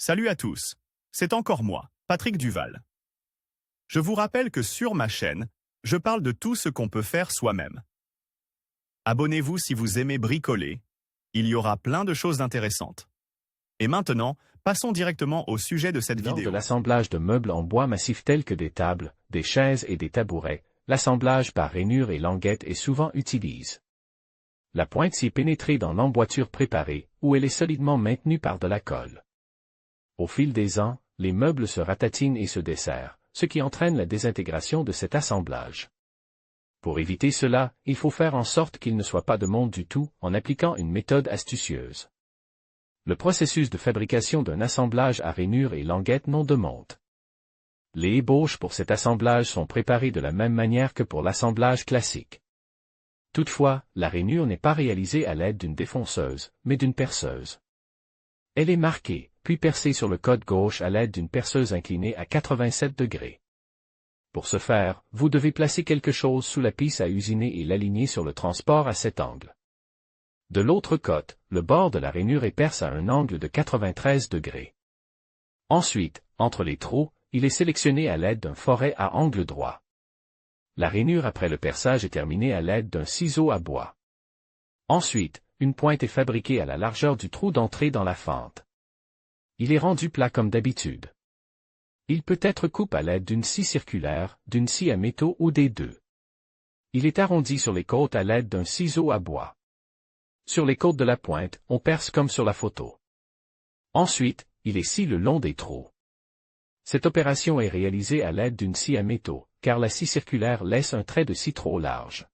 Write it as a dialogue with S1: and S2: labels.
S1: Salut à tous, c'est encore moi, Patrick Duval. Je vous rappelle que sur ma chaîne, je parle de tout ce qu'on peut faire soi-même. Abonnez-vous si vous aimez bricoler, il y aura plein de choses intéressantes. Et maintenant, passons directement au sujet de cette
S2: Lors
S1: vidéo.
S2: de l'assemblage de meubles en bois massif tels que des tables, des chaises et des tabourets, l'assemblage par rainure et languette est souvent utilisé. La pointe s'y est pénétrée dans l'emboîture préparée, où elle est solidement maintenue par de la colle. Au fil des ans, les meubles se ratatinent et se desserrent, ce qui entraîne la désintégration de cet assemblage. Pour éviter cela, il faut faire en sorte qu'il ne soit pas de monte du tout, en appliquant une méthode astucieuse. Le processus de fabrication d'un assemblage à rainure et languette non de monte. Les ébauches pour cet assemblage sont préparées de la même manière que pour l'assemblage classique. Toutefois, la rainure n'est pas réalisée à l'aide d'une défonceuse, mais d'une perceuse. Elle est marquée, puis percée sur le côté gauche à l'aide d'une perceuse inclinée à 87 degrés. Pour ce faire, vous devez placer quelque chose sous la pisse à usiner et l'aligner sur le transport à cet angle. De l'autre côté, le bord de la rainure est percé à un angle de 93 degrés. Ensuite, entre les trous, il est sélectionné à l'aide d'un forêt à angle droit. La rainure après le perçage est terminée à l'aide d'un ciseau à bois. Ensuite, une pointe est fabriquée à la largeur du trou d'entrée dans la fente. Il est rendu plat comme d'habitude. Il peut être coupé à l'aide d'une scie circulaire, d'une scie à métaux ou des deux. Il est arrondi sur les côtes à l'aide d'un ciseau à bois. Sur les côtes de la pointe, on perce comme sur la photo. Ensuite, il est scié le long des trous. Cette opération est réalisée à l'aide d'une scie à métaux, car la scie circulaire laisse un trait de scie trop large.